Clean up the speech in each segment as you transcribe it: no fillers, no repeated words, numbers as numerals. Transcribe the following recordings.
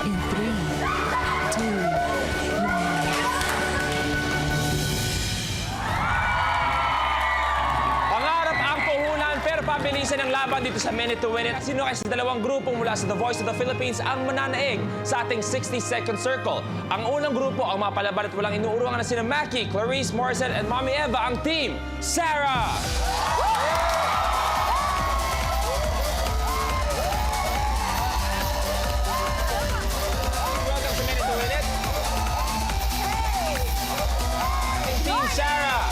in 3, 2, 1. Pangarap ang puhunan pero pabilisan ang laban dito sa Minute to Win It. Sino kaya sa dalawang grupong mula sa The Voice of the Philippines ang mananaig sa ating 60-second circle? Ang unang grupo ang mapalaban at walang inuurungan na sina Mackie, Clarice, Morissette, and Mommy Eva, ang Team Sarah! Welcome to Minute to Win It. Team Sarah!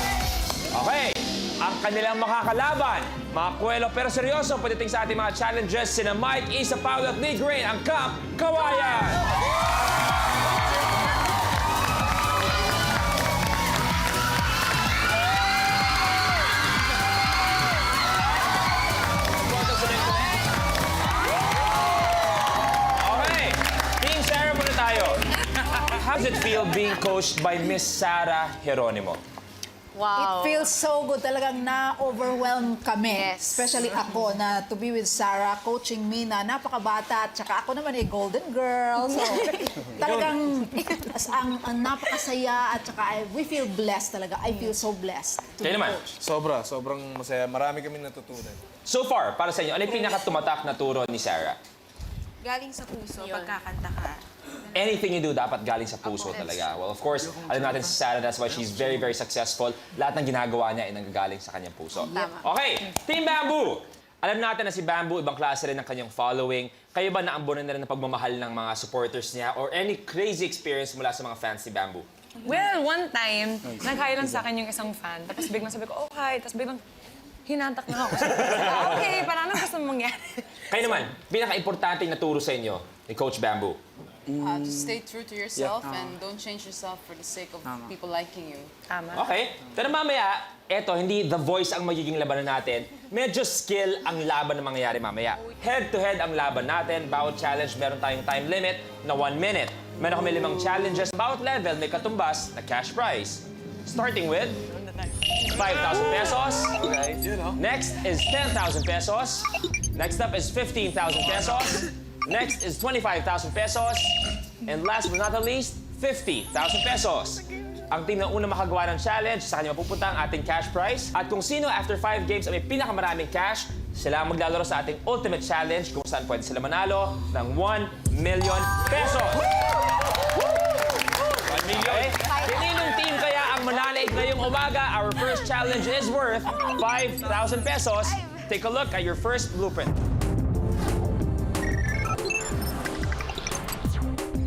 Okay, ang kanilang makakalaban, mga kuwelo pero seryoso pagdating sa ating mga challenges, sina Mike, Isa, Paolo at Lee Grain, ang Camp Kawayan! Okay, Team Sarah muna tayo. How does it feel being coached by Miss Sarah Geronimo? Wow. It feels so good. Talagang na-overwhelm kami. Yes. Especially ako na to be with Sarah, coaching me na napakabata. At saka ako naman ay golden girl. So, talagang ang napakasaya. At saka we feel blessed talaga. I feel so blessed to Kayo be naman? coached. Sobrang masaya. Marami kami natutunan. So far, para sa inyo, ano yung pinaka-tumatak na turo ni Sarah? Galing sa puso, pagkakanta ka. Anything you do, dapat galing sa puso talaga. Well, of course, alam natin si Sarah, that's why she's very, very successful. Lahat ng ginagawa niya ay nanggagaling sa kanyang puso. Tama. Okay, Team Bamboo! Alam natin na si Bamboo, ibang klase rin ng kanyang following. Kayo ba naambunan na rin ng pagmamahal ng mga supporters niya or any crazy experience mula sa mga fans ni Bamboo? Well, one time, nag-hi lang sa akin yung isang fan. Tapos biglang sabi ko, oh, hi. Tapos biglang hinantak na ako. Okay, parang ano gusto mong mangyari? Kayo naman, pinaka-importante na turo sa inyo ni Coach Bamboo. To stay true to yourself and don't change yourself for the sake of people liking you. Tama. Okay. Pero mamaya, eto, hindi The Voice ang magiging labanan natin. Medyo skill ang laban na mangyayari mamaya. Head-to-head ang laban natin. Bawat challenge, meron tayong time limit na 1 minute. Meron kami 5 challenges. Bawat level, may katumbas na cash prize. Starting with 5,000 pesos. Next is 10,000 pesos. Next up is 15,000 pesos. Next is 25,000 pesos. And last but not the least, 50,000 pesos. Ang team na unang makagawa ng challenge, sa kanya mapupunta ang ating cash prize. At kung sino after 5 games ay may pinakamaraming cash, sila ang maglalaro sa ating ultimate challenge kung saan pwede sila manalo ng 1 million pesos. 1 million? Okay? Kaninong team kaya ang mananaig ngayong umaga? Our first challenge is worth 5,000 pesos. Take a look at your first blueprint.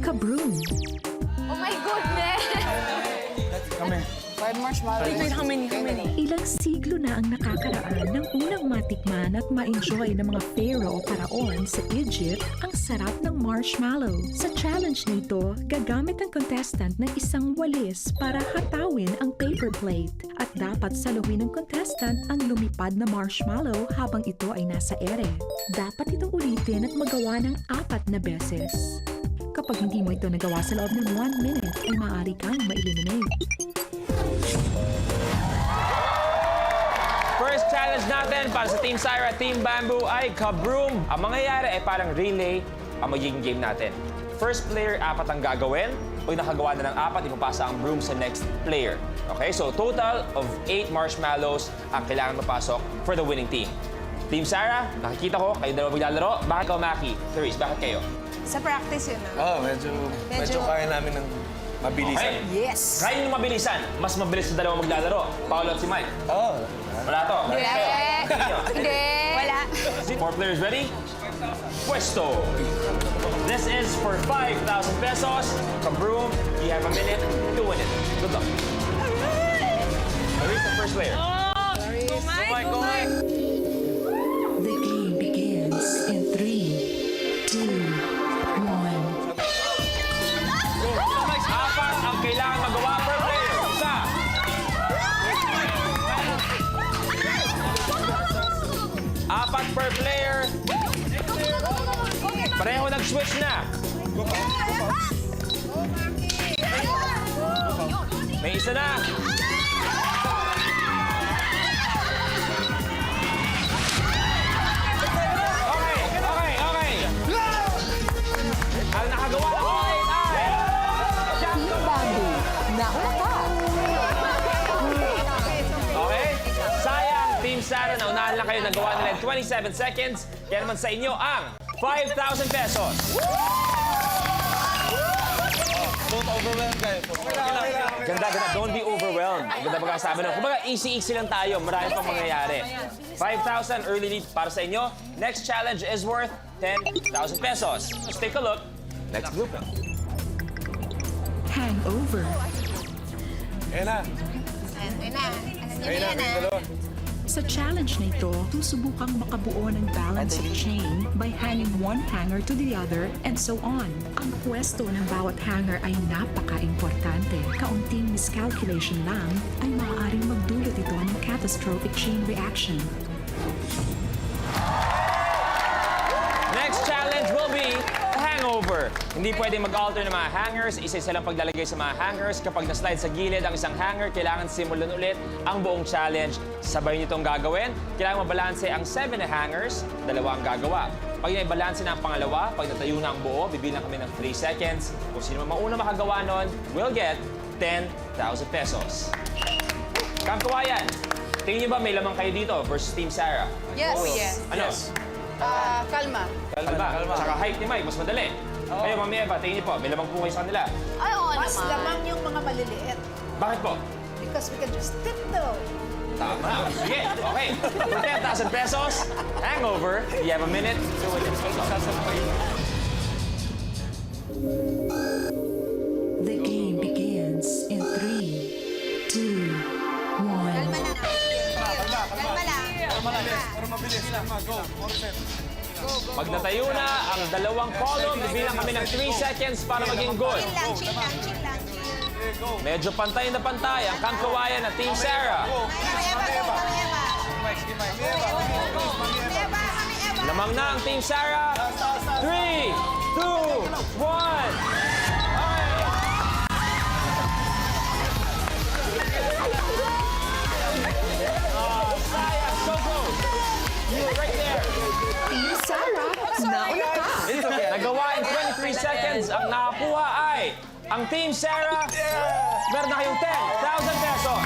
Kabroom. Oh my goodness! Five marshmallows. Wait, how many? Ilang siglo na ang nakakaraan ng unang matikman at ma-enjoy ng mga pharaoh o paraon sa Egypt ang sarap ng marshmallow. Sa challenge nito, gagamit ang contestant ng isang walis para hatawin ang paper plate. At dapat saluhin ng contestant ang lumipad na marshmallow habang ito ay nasa ere. Dapat itong ulitin at magawa ng 4 na beses. Kapag hindi mo ito nagawa sa loob ng 1 minute, ay maaari kang ma-eliminate. First challenge natin para sa Team Sarah, Team Bamboo ay Kabroom. Ang mangyayari ay parang relay ang magiging game natin. First player, 4 ang gagawin. Pag nakagawa na ng 4, ipapasa ang broom sa next player. Okay, so total of 8 marshmallows ang kailangan mapasok for the winning team. Team Sarah, nakikita ko, kayo dalawa maglalaro. Bakit ikaw, Mackie? Clarice, bakit kayo? Sa practice yun, Medyo kaya namin ng mabilisan. Okay. Yes! Kaya nyo mabilisan. Mas mabilis sa dalawa maglalaro. Paolo at si Mike. Wala to. Hindi! Wala. 4 players ready? Puesto! This is for 5,000 pesos. Kabroom, you have a minute to win it. Good luck. Clarice, the first player. Go Mike! The game begins in 3, 2, 1. 4 ang kailangan magawa per player. Isa. 4 per player. Pareho nag-switch na. May isa na. Okay. Ang nakagawa Sarah, naunahan lang kayo. Nagawa nila in 27 seconds. Kaya naman sa inyo ang 5,000 pesos. Don't overwhelm guys. Ganda. Don't be overwhelmed. Ganda pagkasabi nun. Kumbaga, easy lang tayo. Marami pang mangyayari. 5,000 early lead para sa inyo. Next challenge is worth 10,000 pesos. Let's take a look. Next blooper. Hangover. Ayan na. Ayun na. Alam niyo Ayan na, yan, yung dalawa. Sa challenge na ito, susubukang makabuo ng balanced chain by hanging one hanger to the other and so on. Ang pwesto ng bawat hanger ay napaka-importante. Kaunting miscalculation lang ay maaaring magdulot ito ng catastrophic chain reaction. Next challenge will be hangover. Hindi pwede mag-alter ng mga hangers. Isa-isa lang paglalagay sa mga hangers. Kapag na-slide sa gilid ang isang hanger, kailangan simulan ulit ang buong challenge. Sabay nyo itong gagawin. Kailangan mabalanse ang 7 na hangers. 2 ang gagawa. Pag naibalanse na ang pangalawa, pag natayo na ang buo, bibilang kami ng 3 seconds. Kung sino man mauna makagawa nun, will get 10,000 pesos. Kangkawayan, tingin nyo ba may lamang kayo dito versus Team Sarah? Yes. Ano? Kalma. Kalma. Tsaka height ni Mike, mas madali. Kayo, Mami Eva, tingin niyo po, may lamang po kayo sa kanila. Ay, oo Mas naman. lamang yung mga maliliit. Bakit po? Because we can just tiptoe. Tama. Sige, okay. For 10,000 pesos, hangover, you have a minute to win it. The game begins in 3, 2, 1. Kalma lang. Para mabilis. Go. Pag natayo na ang dalawang column, bibilang kami ng 3 seconds para maging good. Chill lang. Medyo pantay na pantay ang kangkawayan ng Team Sarah. Lamang na ang Team Sarah. 3, 2, 1. Sayang, so close. You were right there. Team Sarah, nauna ka! Nagawa in 23 seconds, ang nakakuha ay ang Team Sarah. Meron na kayong 10,000 pesos.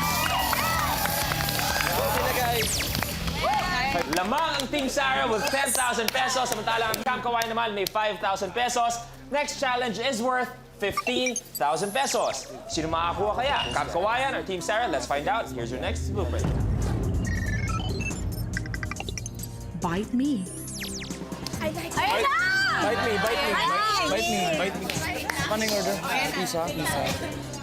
Lamang ang Team Sarah with 10,000 pesos. Samantalang ang Kangkawayan naman may 5,000 pesos. Next challenge is worth 15,000 pesos. Sino makakuha kaya? Kangkawayan or Team Sarah? Let's find out. Here's your next blueprint. Bite me. Ayun na! Bite me. Paano yung order? Isa.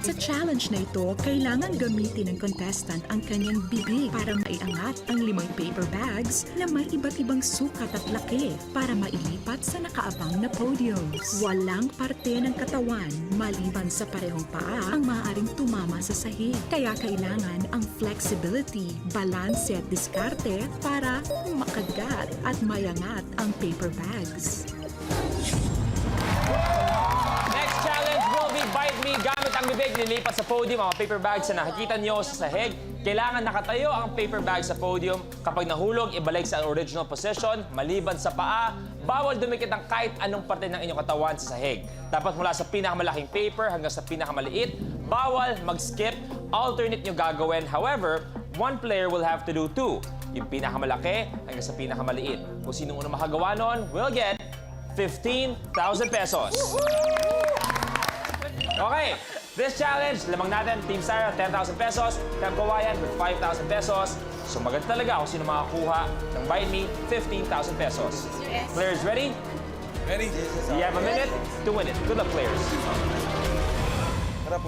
Sa challenge na ito, kailangan gamitin ng contestant ang kanyang bibig para maiangat ang 5 paper bags na may iba't ibang sukat at laki para mailipat sa nakaabang na podiums. Walang parte ng katawan maliban sa parehong paa ang maaaring tumama sa sahig. Kaya kailangan ang flexibility, balanse at diskarte para makagat at mayangat ang paper bags. Next challenge will be Bite Me. Gamit ang bibig, lilipat sa podium ang mga paper bags na nakikita nyo sa sahig. Kailangan nakatayo ang paper bag sa podium. Kapag nahulog, ibalik sa original position. Maliban sa paa, bawal dumikit ang kahit anong parte ng inyong katawan sa sahig. Dapat mula sa pinakamalaking paper hanggang sa pinakamaliit. Bawal mag-skip. Alternate nyo gagawin. However, one player will have to do 2. Yung pinakamalaki hanggang sa pinakamaliit. Kung sinong unang makagawa nun, will get 15,000 pesos. Okay, this challenge, lamang natin, Team Sarah, 10,000 pesos, Team Kawayan with 5,000 pesos. Sumagat talaga kung sino makakuha ng Bite Me, 15,000 pesos. Players ready? Ready? You have a minute to win it. Good luck, players. Harap.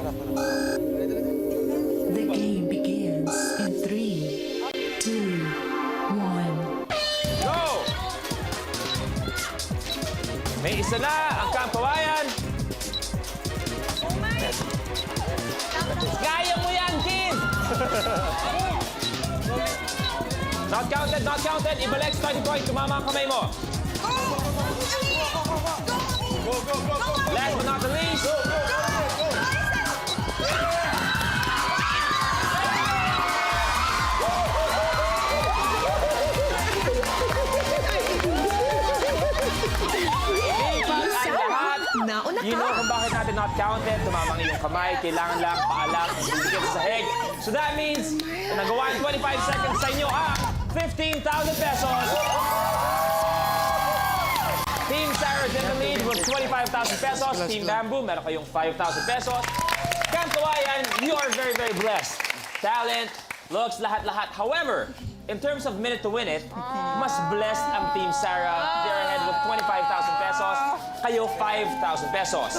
The game begins in 3, 2, 1. Go! May isa na ang Kampawayan. Kaya mo yan, kid! Not counted. Ibalik, starting point. Tumama ang kamay mo. Last but not the least. Nauna You know ka! kung bakit natin not counted, tumamang iyong kamay, kailangan lang paalang, bumigit sa sahig. So that means, kung nagawa in 25 seconds sa inyo ang 15,000 pesos. Team Sarah is in the lead with 25,000 pesos. Team Bamboo, meron kayong 5,000 pesos. Camp Kawayan, you are very, very blessed. Talent, looks, lahat-lahat. However, in terms of minute to win it, mas blessed ang Team Sarah. They're ahead with 25,000 pesos. Kayo, 5,000 pesos.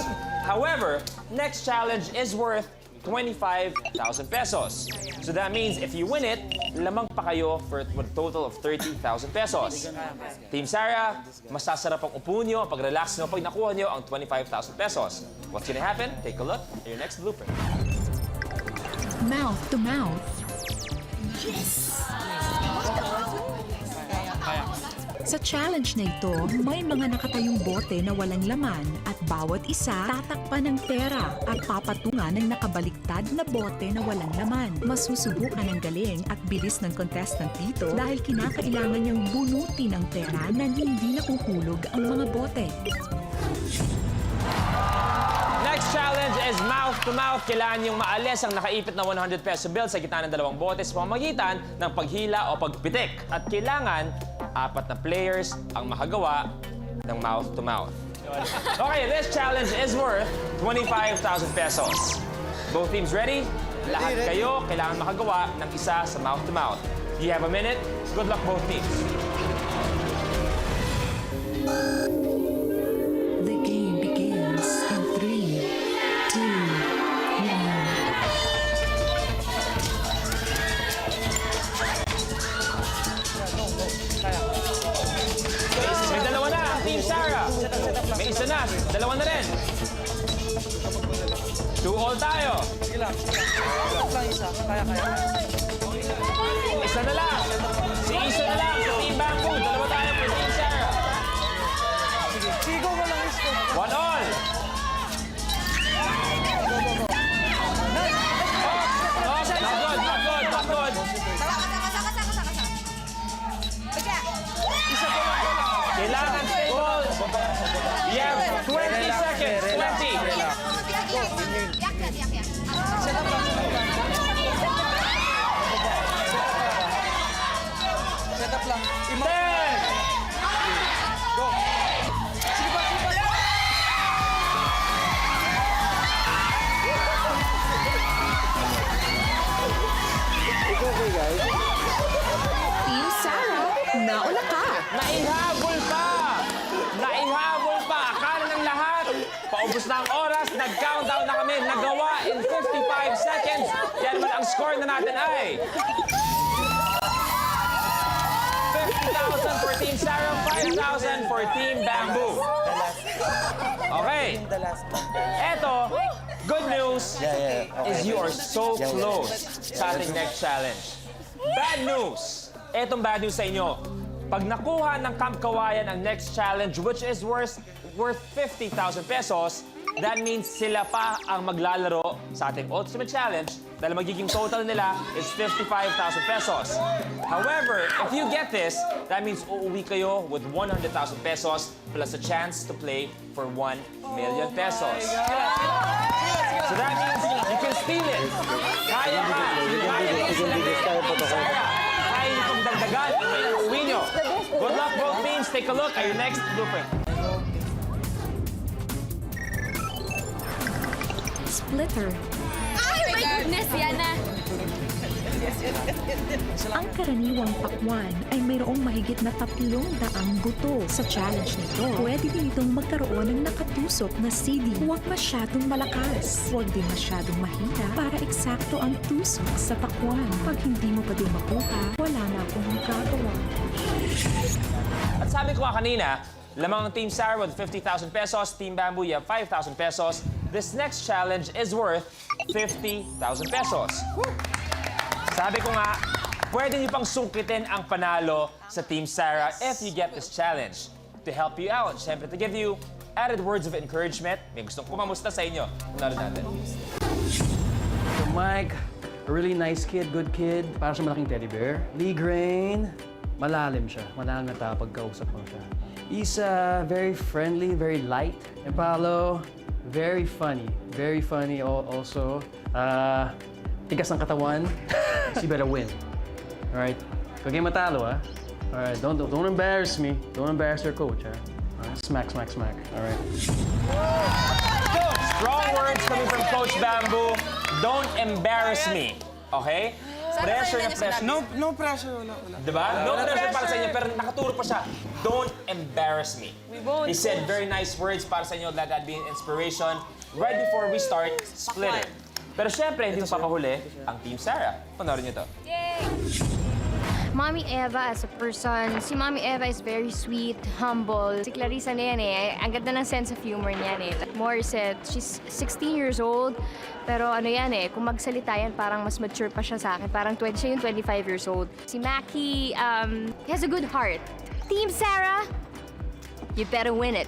However, next challenge is worth 25,000 pesos. So that means if you win it, lamang pa kayo for a total of 30,000 pesos. Team Sarah, masasarap ang upo nyo, pag-relax nyo, pag nakuha nyo ang 25,000 pesos. What's gonna happen? Take a look at your next blooper. Mouth to mouth. Sa challenge na ito, may mga nakatayong bote na walang laman at bawat isa tatakpan ng pera at papatungan ng nakabaliktad na bote na walang laman. Masusubukan ang galing at bilis ng contestant dito dahil kinakailangan niyang bunutin ang pera na hindi nakuhulog ang mga bote. Next challenge is mouth to mouth. Kailangan yung maalis ang nakaipit na 100 peso bill sa gitna ng dalawang bote sa pamamagitan ng paghila o pagpitik. At kailangan 4 na players ang makagawa ng mouth to mouth. Okay, this challenge is worth 25,000 pesos. Both teams ready? Lahat kayo kailangan makagawa ng isa sa mouth to mouth. Do you have a minute? Good luck both teams. The game begins in 3, 2, 1. May dalawa na ang Team Sarah. May isa na. Dalawa na rin. 2-all tayo. Isa na lang. Si Isa na lang sa Team Bamboo. Dalawa tayo for Team Sarah. 1-all. Not good. Kailangan stable. You have 20 seconds. 20. Set up lang. 10. Team Sarah, nauna ka! Naihabol pa! Naihabol pa! Akala ng lahat. Paubos na ang oras. Nag-countdown na kami. Nagawa in 55 seconds. Kaya naman ang score na natin ay 50,000 for Team Sarah, 5,000 for Team Bamboo. Okay. Eto, good news is you are so close sa ating next challenge. Bad news. Etong bad news sa inyo. Pag nakuha ng Camp Kawayan ang next challenge, which is worth 50,000 pesos, that means sila pa ang maglalaro sa ating ultimate challenge dahil magiging total nila is 55,000 pesos. However, if you get this, that means uuwi kayo with 100,000 pesos plus a chance to play for 1 million pesos. So that means you can steal it. Kaya ka. Kaya din sila din. Sarah, kaya niyo pong dagdagan ang may uuwi nyo. Good luck both teams. Take a look at your next blueprint. Splitter. Ay, my goodness, yan na. Ang karaniwang pakwan ay mayroong mahigit na 300 buto. Sa challenge nito, pwede din itong magkaroon ng nakatusok na CD. Huwag masyadong malakas. Huwag din masyadong mahina para eksakto ang tusok sa pakwan. Pag hindi mo pa din makuha, wala na akong magagawa. At sabi ko nga kanina, lamang ng Team Sarah with 50,000 pesos, Team Bamboo, you have 5,000 pesos. This next challenge is worth 50,000 pesos. Sabi ko nga, pwede niyo pang sungkitin ang panalo sa Team Sarah if you get this challenge. To help you out, syempre to give you added words of encouragement, may gustong kumamusta sa inyo. Unalo natin. So Mike, a really nice kid, good kid. Para sa malaking teddy bear. Lee Grain, malalim siya. Malalim na tao pagkausap mo siya. Isa, very friendly, very light. And Paolo, very funny. Very funny also. Tigas ng katawan. So you better win. Alright? Huwag kayong matalo, ha? Alright, don't embarrass me. Don't embarrass your coach, ha? Alright, smack, smack, smack. Alright. Strong words coming from Coach Bamboo. Don't embarrass me. Okay? Pressure na pressure. No pressure, wala. Diba? No pressure para sa inyo, pero nakaturo pa siya. Don't embarrass me. won't, He said very nice words para sa inyo. Let that be an inspiration. Right before we start, split it. Pero syempre, hindi mo papahuli ang Team Sarah. Panoorin niyo to. Mommy Eva as a person, si Mommy Eva is very sweet, humble. Si Clarissa na yan eh, ang ganda ng sense of humor niyan eh. Like Morissette, she's 16 years old, pero ano yan eh, kung magsalita yan, parang mas mature pa siya sa akin. Parang siya yung 25 years old. Si Mackie, he has a good heart. Team Sarah, you better win it.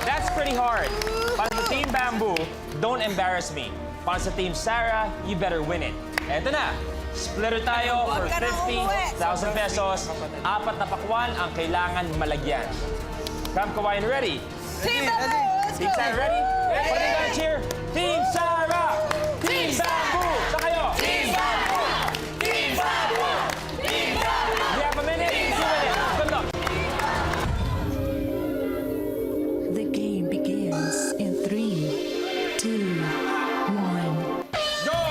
That's pretty hard. Para sa Team Bamboo, don't embarrass me. Para sa Team Sarah, you better win it. Eto na, splitter tayo for 50,000 pesos. 4 na pakwan ang kailangan malagyan. Camp Kawayan, ready? Team Bamboo! Team Sarah, ready? Pwede ka na cheer? Team Sarah! Team Bamboo! Saan kayo? Team Bamboo! Team Bamboo! Team Bamboo! You have a minute, 2 minutes. Good luck. The game begins in 3, 2, 1. Go!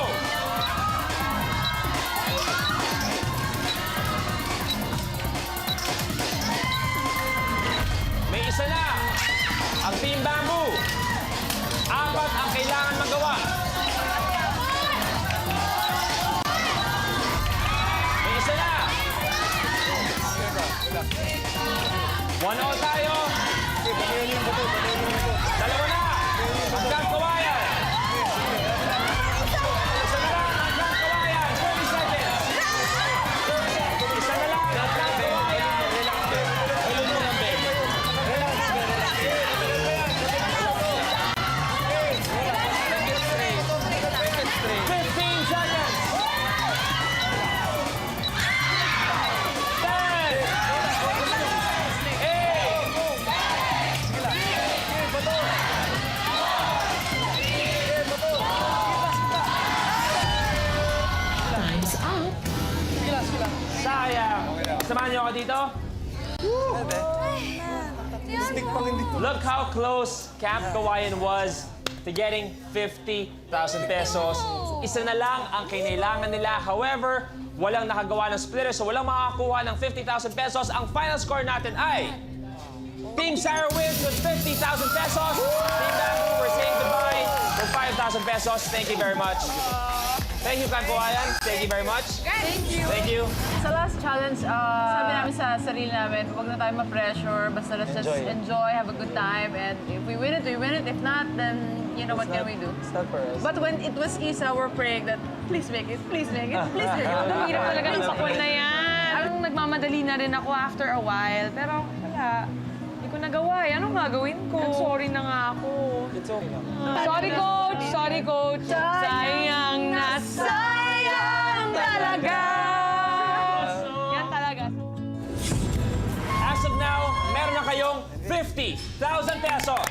May isa na. Ang Team Bamboo. 4 ang kailangan magawa. May isa na. 1-0 tayo. Dalawa na. Hanggang kawayan. Isa na lang, hanggang kawayan. 30 seconds. Isa na lang, hanggang kawayan. Ilun mo lang, babe. 15 seconds. 10, 8. Time's up. Sayang. Samahan niyo ako dito. Look how close Camp Kawayan was to getting 50,000 pesos. Isa na lang ang kinailangan nila. However, walang nakagawa ng splitter, so walang makakakuha ng 50,000 pesos. Ang final score natin ay Team Sarah wins with 50,000 pesos. Team Bamboo, we're saying goodbye for 5,000 pesos. Thank you very much. Thank you, Camp Kawayan. Thank you very much. Thank you. Thank you. Sa last challenge, sabi namin sa sarili namin, huwag na tayo ma-pressure, basta let's just enjoy, have a good time, and if we win it, we win it. If not, then, you know, what can we do? It's not for us. But when it was Isa, we're praying that, please make it, please make it, please make it. Ang hirap talaga ng pakwan na yan. Parang nagmamadali na rin ako after a while, pero wala. Hindi ko nagawa eh. Anong gagawin ko? Sorry na nga ako. It's okay lang. Sorry, Coach! Sorry, Coach! Sayang na sayang talaga! Yan talaga. As of now, meron na kayong 50,000 pesos.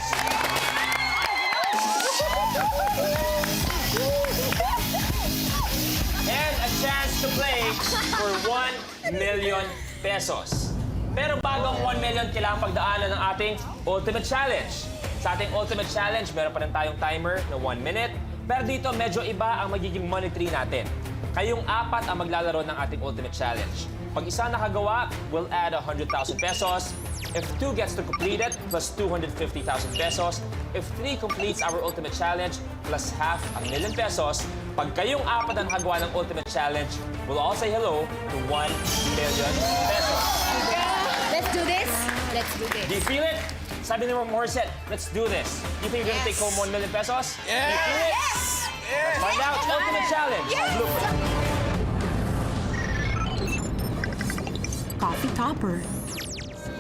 And a chance to play for 1 million pesos. Pero bago ang 1 million, kailangan pagdaanan ng ating Ultimate Challenge. Sa ating Ultimate Challenge, meron pa rin tayong timer na 1 minute. Pero dito, medyo iba ang magiging money tree natin. Kayong 4 ang maglalaro ng ating Ultimate Challenge. Pag isa nakagawa, we'll add 100,000 pesos. If 2 gets to complete it, plus 250,000 pesos. If 3 completes our Ultimate Challenge, plus half a million pesos. Pag kayong 4 ang nakagawa ng Ultimate Challenge, we'll all say hello to 1 million pesos. Let's do this. Let's do this. Do you feel it? Sabi ni Morissette, let's do this. You think you're gonna take home 1 million pesos? Yeah! You feel it? Let's find out. Ultimate Challenge. Blooper. Coffee topper.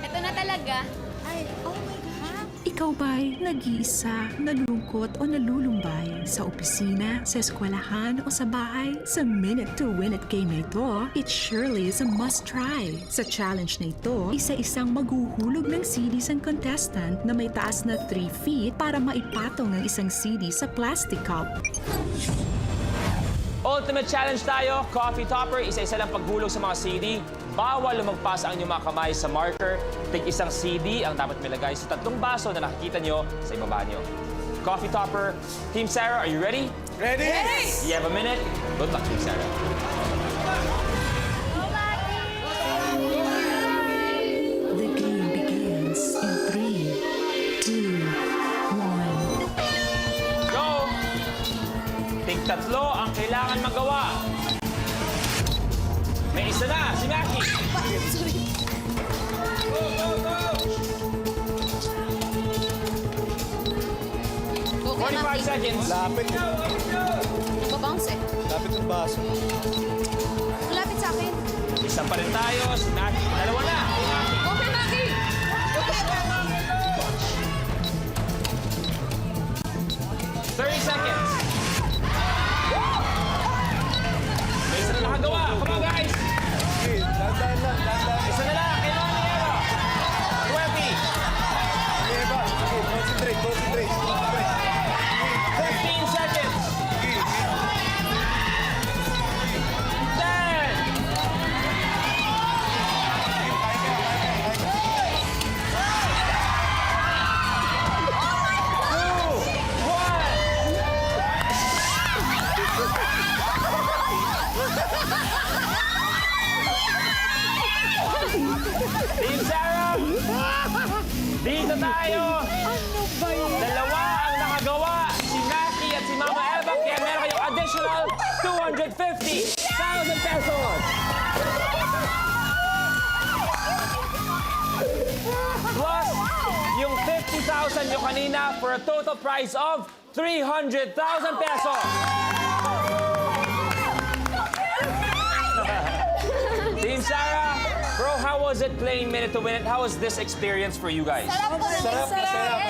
Ito na talaga. Ay, oh my God. Ikaw ba'y nag-iisa, nalungkot o nalulumbay sa opisina, sa eskwelahan o sa bahay? Sa Minute to Win It game na ito, it surely is a must-try. Sa challenge na ito, isa-isang maghuhulog ng CDs ang contestant na may taas na 3 feet para maipatong ang isang CD sa plastic cup. Ultimate challenge tayo, coffee topper, isa-isa lang paghulog sa mga CD. Bawal lumagpas ang inyong mga kamay sa marker. Tig-isang CD ang dapat milagay sa 3 baso na nakikita nyo sa ibaba nyo. Coffee topper, Team Sarah, are you ready? Ready? You have a minute. Good luck, Team Sarah. The game begins in 3, 2, 1. Go! Tig-3 ang kailangan magawa. May isa na, si Maki. Go, 45 seconds. Lapit. Babounce eh. Lapit ng baso. Malapit sa akin. Isa pa rin tayo, si Maki. Dalawa na, si Maki. Okay, Maki! 30 seconds. May isa na nakagawa. Come on, guys. Okay, dandan lang, dandan. Isa na lang, kay Mami Eva. 20. Okay, ba? Okay, concentrate, concentrate, concentrate. 15 seconds. 10. Team Sarah! Dito tayo! Dalawa ang nakagawa, si Maki at si Mama Eva, kaya meron kayong additional 250,000 pesos! Plus, yung 50,000 nyo kanina for a total price of 300,000 pesos! Team Sarah, bro, how was it playing Minute to Win It? How was this experience for you guys? Sarap, masarap.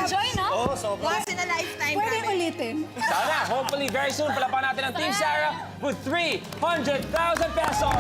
Enjoy, no? Oo, sobra. Once in a lifetime. Pwede ulitin. Sana, hopefully very soon, palapan natin ang Team Sarah with 300,000 pesos!